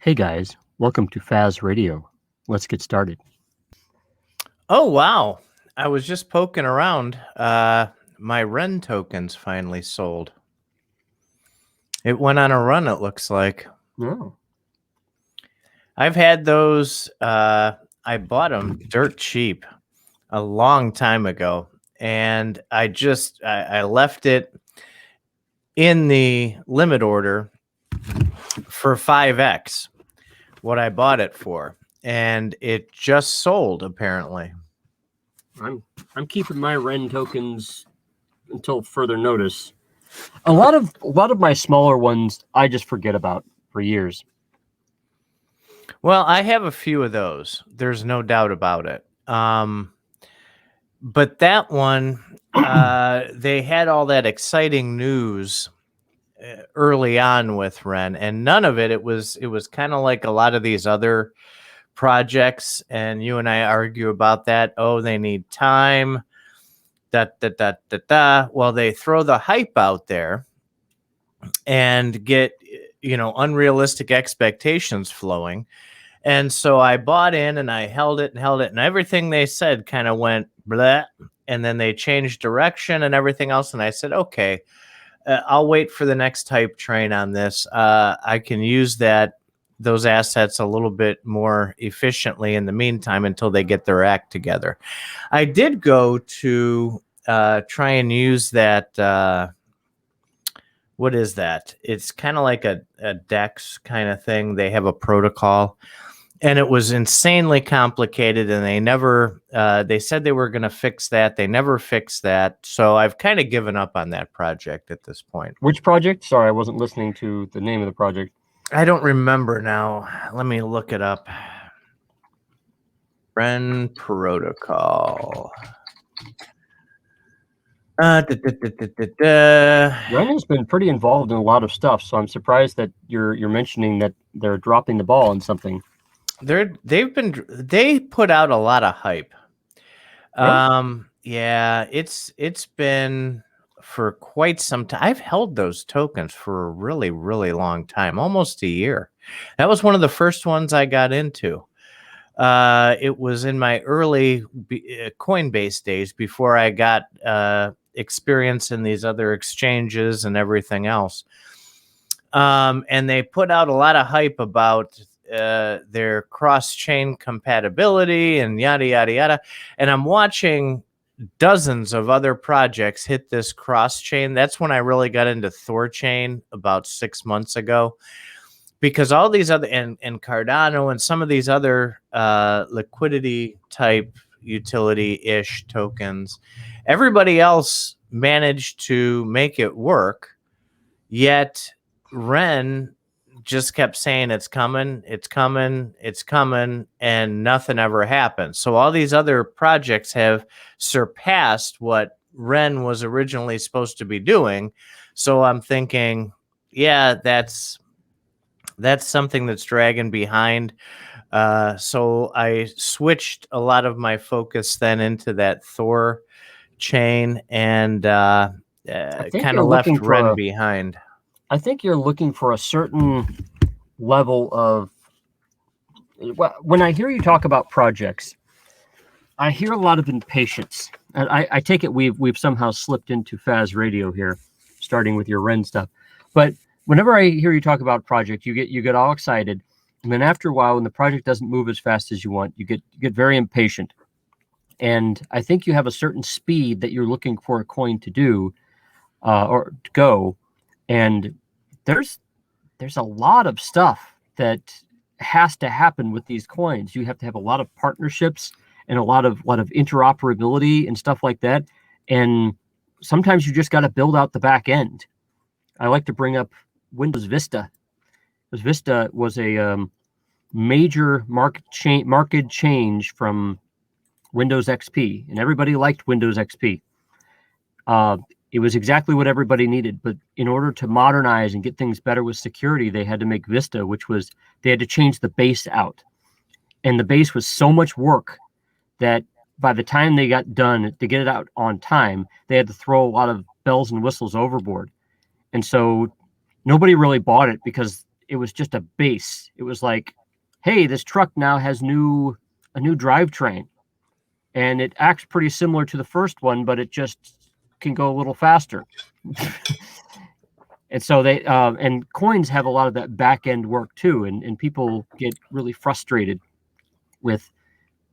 Hey guys, welcome to Faz Radio. Let's get started. Oh, wow. I was just poking around. My Ren tokens finally sold. It went on a run, it looks like. Oh, I've had those. I bought them dirt cheap a long time ago. And I left it in the limit order for 5x what I bought it for. And it just sold, apparently. I'm keeping my Ren tokens until further notice. A lot of my smaller ones I just forget about for years. Well, I have a few of those. There's no doubt about it. But that one, they had all that exciting news early on with Ren, and none of it. It was kind of like a lot of these other projects, and you and I argue about that. Oh, they need time. Da da da da da. Well, they throw the hype out there and get unrealistic expectations flowing. And so I bought in and I held it, and everything they said kind of went blah. And then they changed direction and everything else. And I said, okay, I'll wait for the next hype train on this. I can use those assets a little bit more efficiently in the meantime until they get their act together. I did go to try and use that. What is that? It's kind of like a DEX kind of thing. They have a protocol. And it was insanely complicated, and they said they were going to fix that. They never fixed that. So I've kind of given up on that project at this point. Which project? Sorry, I wasn't listening to the name of the project. I don't remember now. Let me look it up. Ren Protocol. Ren has been pretty involved in a lot of stuff, so I'm surprised that you're mentioning that they're dropping the ball on something. They put out a lot of hype. Really? Yeah, it's been for quite some time. I've held those tokens for a really, really long time, almost a year. That was one of the first ones I got into. It was in my early Coinbase days before I got experience in these other exchanges and everything else. And they put out a lot of hype about their cross-chain compatibility and yada, yada, yada. And I'm watching dozens of other projects hit this cross-chain. That's when I really got into Thorchain about 6 months ago, because all these other, and Cardano and some of these other liquidity type utility-ish tokens, everybody else managed to make it work, yet Ren just kept saying it's coming, and nothing ever happened. So all these other projects have surpassed what Ren was originally supposed to be doing. So I'm thinking, yeah, that's something that's dragging behind. So I switched a lot of my focus then into that Thor chain and kind of left Ren behind. I think you're looking for a certain level of. When I hear you talk about projects, I hear a lot of impatience. I take it we've somehow slipped into Faz Radio here, starting with your Ren stuff. But whenever I hear you talk about project, you get all excited, and then after a while, when the project doesn't move as fast as you want, you get very impatient. And I think you have a certain speed that you're looking for a coin to do, or to go. And there's a lot of stuff that has to happen with these coins. You have to have a lot of partnerships and a lot of interoperability and stuff like that. And sometimes you just got to build out the back end. I like to bring up Windows Vista, because Vista was a major market change from Windows XP, and everybody liked Windows XP. It was exactly what everybody needed, but in order to modernize and get things better with security, they had to make Vista, they had to change the base out. And the base was so much work that by the time they got done to get it out on time, they had to throw a lot of bells and whistles overboard. And so nobody really bought it because it was just a base. It was like, hey, this truck now has a new drivetrain, and it acts pretty similar to the first one, but it just can go a little faster. And so they and coins have a lot of that back end work too, and people get really frustrated with,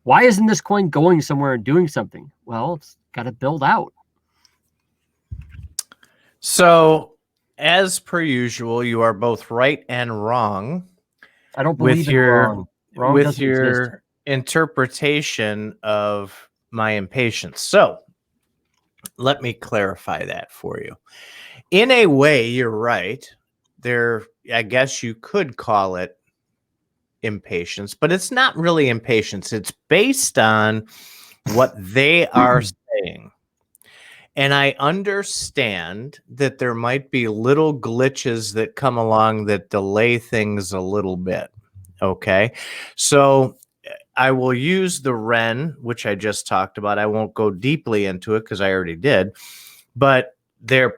why isn't this coin going somewhere and doing something? Well, it's got to build out. So, as per usual, you are both right and wrong. I don't believe in wrong. Wrong with doesn't your exist. interpretation of my impatience. So, let me clarify that for you. In a way, you're right. There, I guess you could call it impatience, but it's not really impatience. It's based on what they are saying. And I understand that there might be little glitches that come along that delay things a little bit. Okay. So I will use the Ren, which I just talked about. I won't go deeply into it because I already did. But their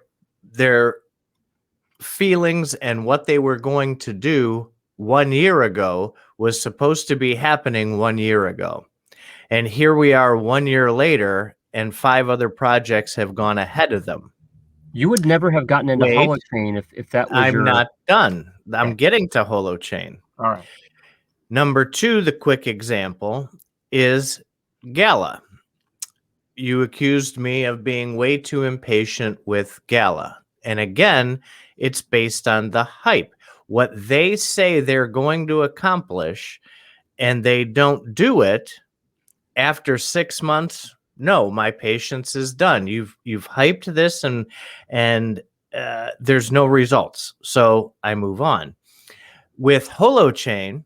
feelings and what they were going to do 1 year ago was supposed to be happening 1 year ago. And here we are 1 year later, and 5 other projects have gone ahead of them. You would never have gotten into Wait. Holochain if that was I'm not done. I'm Okay. getting to Holochain. All right. Number 2, the quick example is Gala. You accused me of being way too impatient with Gala. And again, it's based on the hype. What they say they're going to accomplish, and they don't do it after 6 months. No, my patience is done. You've hyped this, and there's no results. So I move on. With Holochain,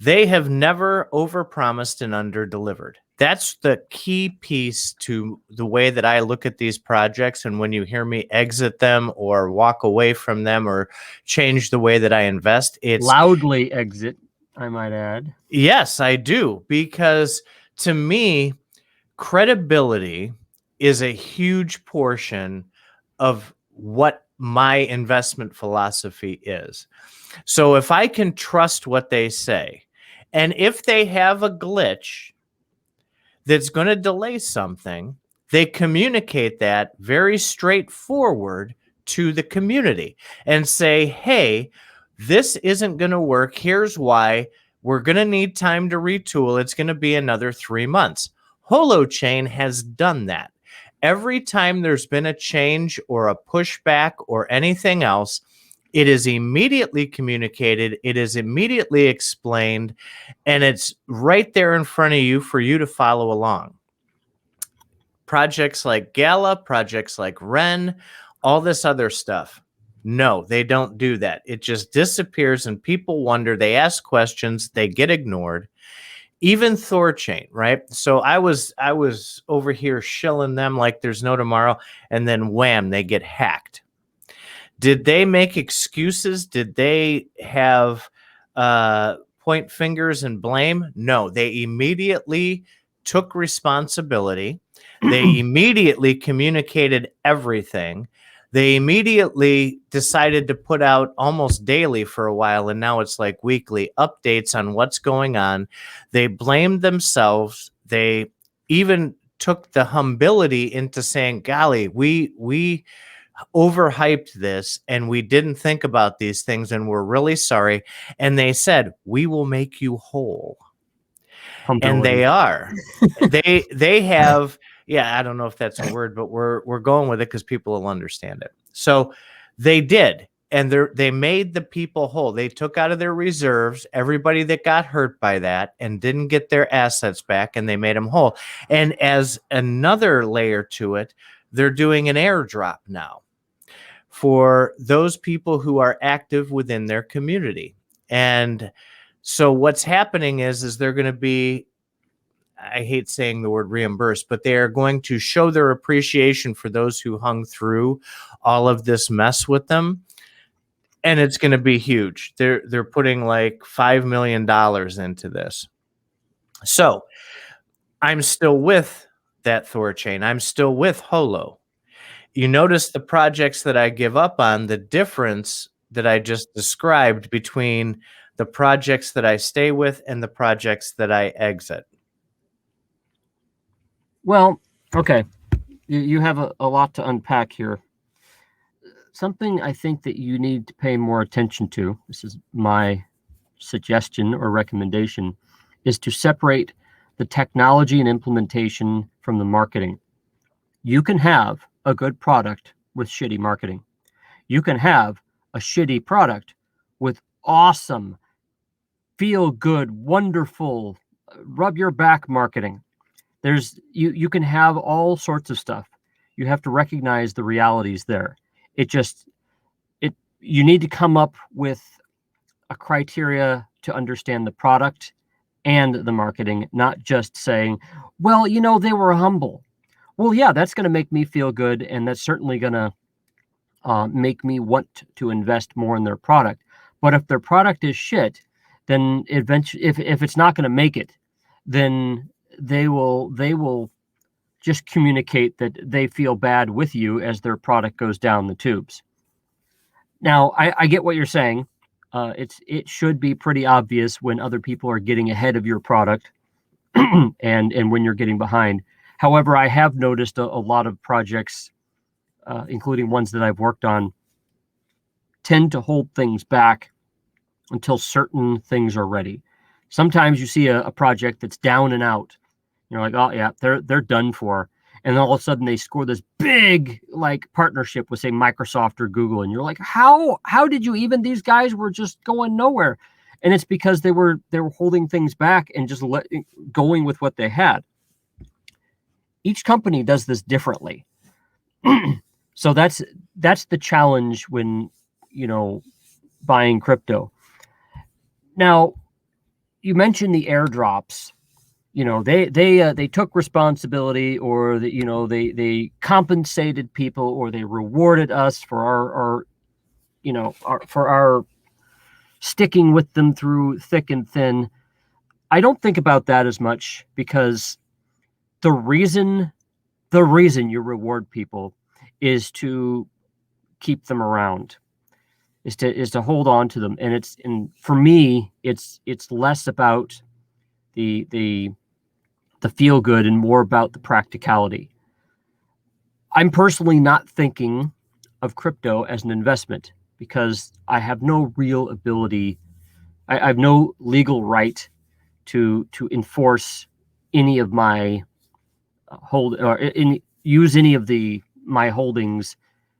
they have never overpromised and underdelivered. That's the key piece to the way that I look at these projects. And when you hear me exit them or walk away from them or change the way that I invest, it's loudly exit, I might add. Yes, I do. Because to me, credibility is a huge portion of what my investment philosophy is. So if I can trust what they say, and if they have a glitch that's going to delay something, they communicate that very straightforward to the community and say, hey, this isn't going to work. Here's why. We're going to need time to retool. It's going to be another 3 months. Holochain has done that. Every time there's been a change or a pushback or anything else, it is immediately communicated, it is immediately explained, and it's right there in front of you for you to follow along. Projects like Gala, projects like Ren, all this other stuff, no, they don't do that. It just disappears and people wonder, they ask questions, they get ignored. Even Thorchain, right? So I was over here shilling them like there's no tomorrow, and then wham, they get hacked. Did they make excuses? Did they have point fingers and blame? No, they immediately took responsibility. They immediately communicated everything. They immediately decided to put out almost daily for a while, and now it's like weekly updates on what's going on. They blamed themselves. They even took the humility into saying, golly, we overhyped this and we didn't think about these things and we're really sorry. And they said, we will make you whole. Humility. And they are. they have, yeah, I don't know if that's a word, but we're going with it because people will understand it. So they did, and they made the people whole. They took out of their reserves everybody that got hurt by that and didn't get their assets back, and they made them whole. And as another layer to it, they're doing an airdrop now for those people who are active within their community. And so what's happening is they're going to be, I hate saying the word reimbursed, but they are going to show their appreciation for those who hung through all of this mess with them. And it's going to be huge. They're putting like $5 million into this. So I'm still with that Thorchain. I'm still with Holo. You notice the projects that I give up on, the difference that I just described between the projects that I stay with and the projects that I exit? Well, okay. You have a lot to unpack here. Something I think that you need to pay more attention to, this is my suggestion or recommendation, is to separate the technology and implementation from the marketing. You can have a good product with shitty marketing. You can have a shitty product with awesome, feel good, wonderful, rub your back marketing. You can have all sorts of stuff. You have to recognize the realities there. It just it you need to come up with a criteria to understand the product and the marketing, not just saying, well, they were humble. Well, yeah, that's going to make me feel good, and that's certainly going to make me want to invest more in their product. But if their product is shit, then eventually, if it's not going to make it, then they will just communicate that they feel bad with you as their product goes down the tubes. Now, I get what you're saying. It should be pretty obvious when other people are getting ahead of your product, and when you're getting behind. However, I have noticed a lot of projects, including ones that I've worked on, tend to hold things back until certain things are ready. Sometimes you see a project that's down and out. You're like, oh yeah, they're done for. And then all of a sudden they score this big like partnership with say Microsoft or Google, and you're like, how did you even? These guys were just going nowhere, and it's because they were holding things back and just going with what they had. Each company does this differently, so that's the challenge when buying crypto. Now, you mentioned the airdrops. They took responsibility, or they compensated people, or they rewarded us for our sticking with them through thick and thin. I don't think about that as much, because the reason you reward people is to keep them around, is to hold on to them. And for me, it's less about the feel good and more about the practicality. I'm personally not thinking of crypto as an investment, because I have no real ability. I have no legal right to enforce any of my use any of my holdings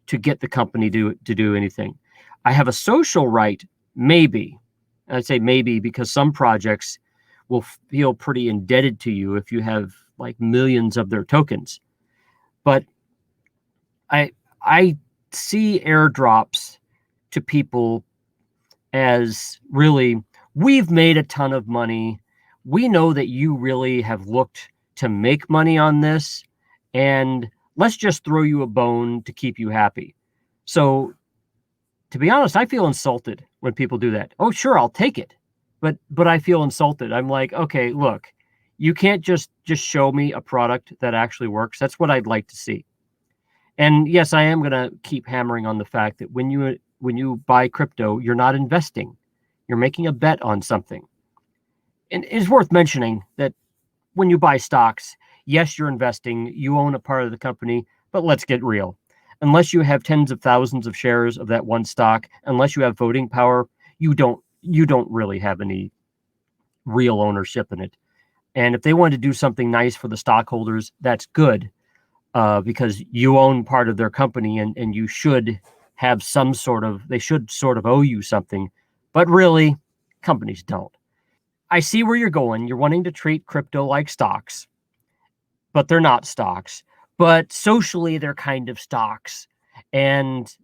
to get the company to do anything. I have a social right, maybe. I'd say maybe, because some projects will feel pretty indebted to you if you have like millions of their tokens. But I see airdrops to people as really, we've made a ton of money. We know that you really have looked to make money on this, and let's just throw you a bone to keep you happy. So, to be honest, I feel insulted when people do that. Oh, sure, I'll take it. But I feel insulted. I'm like, okay, look, you can't just show me a product that actually works. That's what I'd like to see. And yes, I am going to keep hammering on the fact that when you buy crypto, you're not investing. You're making a bet on something. And it's worth mentioning that when you buy stocks, yes, you're investing. You own a part of the company, but let's get real. Unless you have tens of thousands of shares of that one stock, unless you have voting power, you don't really have any real ownership in it. And if they want to do something nice for the stockholders, that's good, because you own part of their company, and you should have they should sort of owe you something. But really, companies don't. I see where you're going. You're wanting to treat crypto like stocks, but they're not stocks. But socially, they're kind of stocks. And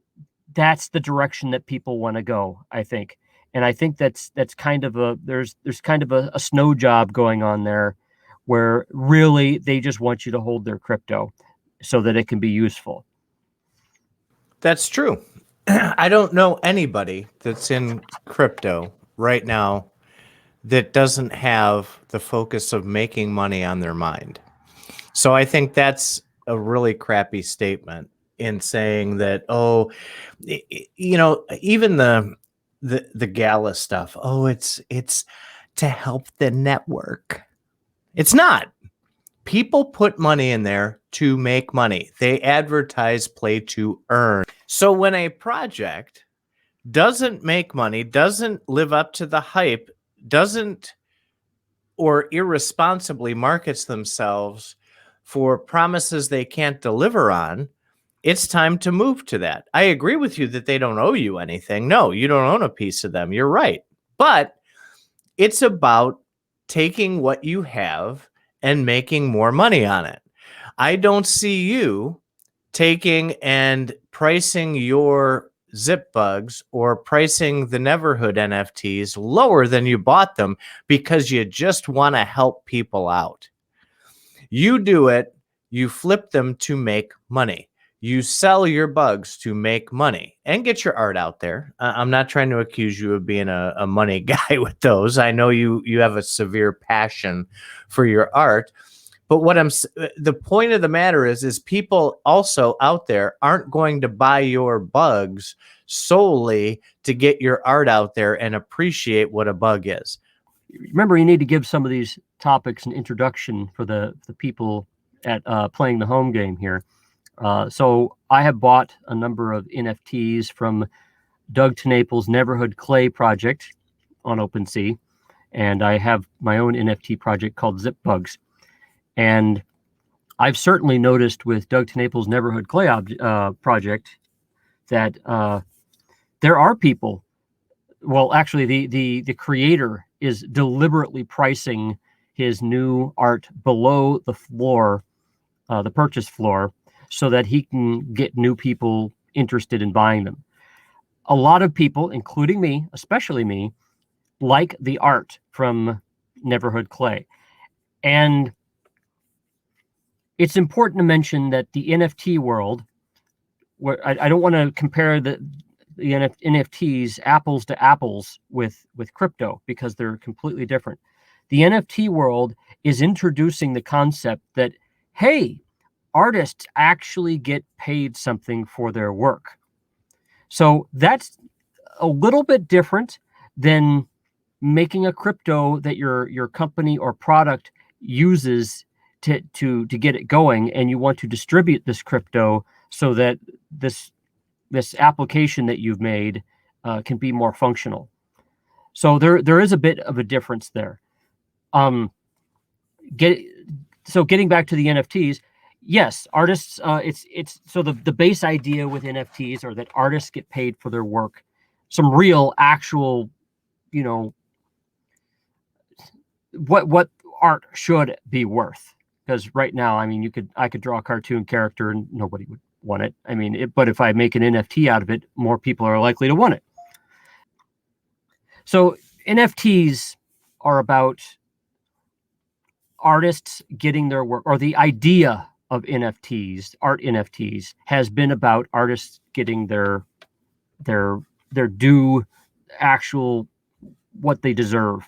that's the direction that people want to go, I think. And I think that's kind of there's kind of a snow job going on there, where really they just want you to hold their crypto so that it can be useful. That's true. I don't know anybody that's in crypto right now that doesn't have the focus of making money on their mind. So I think that's a really crappy statement. in saying that, oh, even the gala stuff. Oh, it's to help the network. It's not. People put money in there to make money. They advertise play to earn. So when a project doesn't make money, doesn't live up to the hype, doesn't or irresponsibly markets themselves for promises they can't deliver on, it's time to move to that. I agree with you that they don't owe you anything. No, you don't own a piece of them. You're right. But it's about taking what you have and making more money on it. I don't see you taking and pricing your zip bugs or pricing the Neverhood NFTs lower than you bought them because you just want to help people out. You do it, you flip them to make money. You sell your bugs to make money and get your art out there. I'm not trying to accuse you of being a money guy with those. I know you have a severe passion for your art. But the point of the matter is people also out there aren't going to buy your bugs solely to get your art out there and appreciate what a bug is. Remember, you need to give some of these topics an introduction for the people at playing the home game here. So I have bought a number of NFTs from Doug TeNaples' Neverhood Clay project on OpenSea, and I have my own NFT project called Zip Bugs. And I've certainly noticed with Doug TeNaples' Neverhood Clay project that there are people. Well, actually, the creator is deliberately pricing his new art below the floor, the purchase floor, so that he can get new people interested in buying them. A lot of people, including me, especially me, like the art from Neverhood Clay. And it's important to mention that the NFT world, where I don't want to compare the NFTs apples to apples with crypto because they're completely different. The NFT world is introducing the concept that, hey, artists actually get paid something for their work. So that's a little bit different than making a crypto that your company or product uses to get it going, and you want to distribute this crypto so that this application that you've made can be more functional. So there is a bit of a difference there. Getting back to the NFTs, yes, artists. It's so the base idea with NFTs are that artists get paid for their work, some real actual, what art should be worth. Because right now, I mean, I could draw a cartoon character and nobody would want it. I mean, but if I make an NFT out of it, more people are likely to want it. So NFTs are about artists getting their work, or the idea of NFTs, art NFTs, has been about artists getting their due, actual, what they deserve.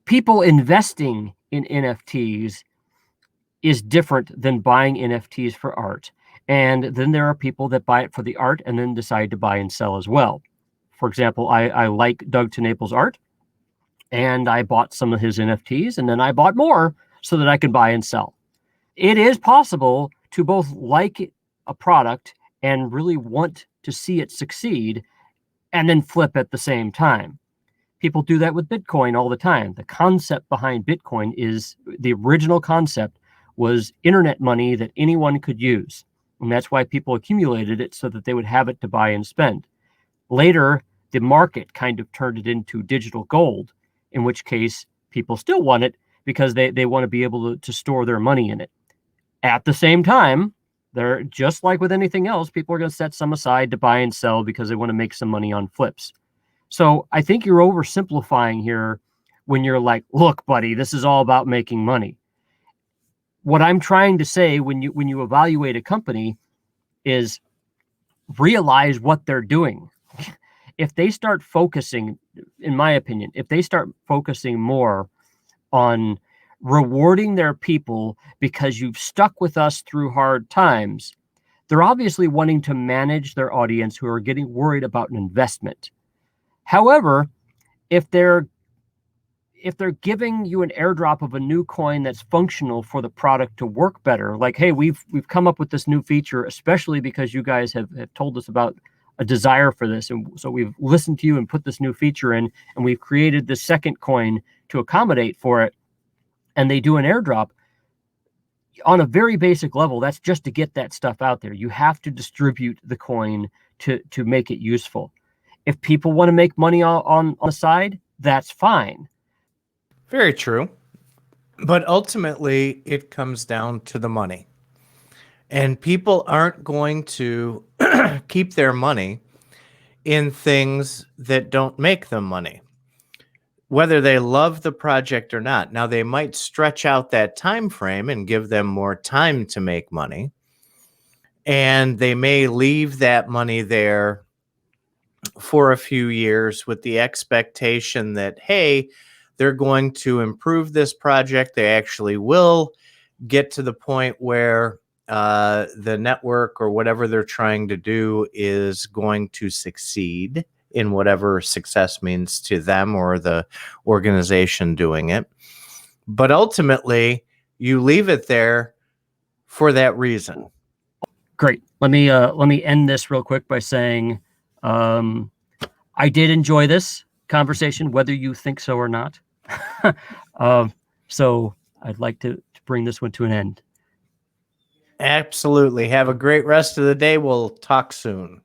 People investing in NFTs is different than buying NFTs for art. And then there are people that buy it for the art and then decide to buy and sell as well. For example, I like Doug TeNaples' art, and I bought some of his NFTs, and then I bought more so that I could buy and sell. It is possible to both like a product and really want to see it succeed and then flip at the same time. People do that with Bitcoin all the time. The concept behind Bitcoin is the original concept was internet money that anyone could use. And that's why people accumulated it so that they would have it to buy and spend. Later, the market kind of turned it into digital gold, in which case people still want it because they want to be able to store their money in it. At the same time, they're just like with anything else, people are going to set some aside to buy and sell because they want to make some money on flips. So I think you're oversimplifying here when you're like, look, buddy, this is all about making money. What I'm trying to say when you evaluate a company is realize what they're doing. If they start focusing, in my opinion, if they start focusing more on rewarding their people because you've stuck with us through hard times, they're obviously wanting to manage their audience who are getting worried about an investment. However, if they're giving you an airdrop of a new coin that's functional for the product to work better, like, hey, we've come up with this new feature, especially because you guys have told us about a desire for this, and so we've listened to you and put this new feature in, and we've created the second coin to accommodate for it, and they do an airdrop, on a very basic level, that's just to get that stuff out there. You have to distribute the coin to make it useful. If people want to make money on the side, that's fine. Very true. But ultimately, it comes down to the money. And people aren't going to keep their money in things that don't make them money, whether they love the project or not. Now, they might stretch out that time frame and give them more time to make money. And they may leave that money there for a few years with the expectation that, hey, they're going to improve this project. They actually will get to the point where the network or whatever they're trying to do is going to succeed in whatever success means to them or the organization doing it. But ultimately, you leave it there for that reason. Great. Let me end this real quick by saying I did enjoy this conversation, whether you think so or not. So I'd like to bring this one to an end. Absolutely. Have a great rest of the day. We'll talk soon.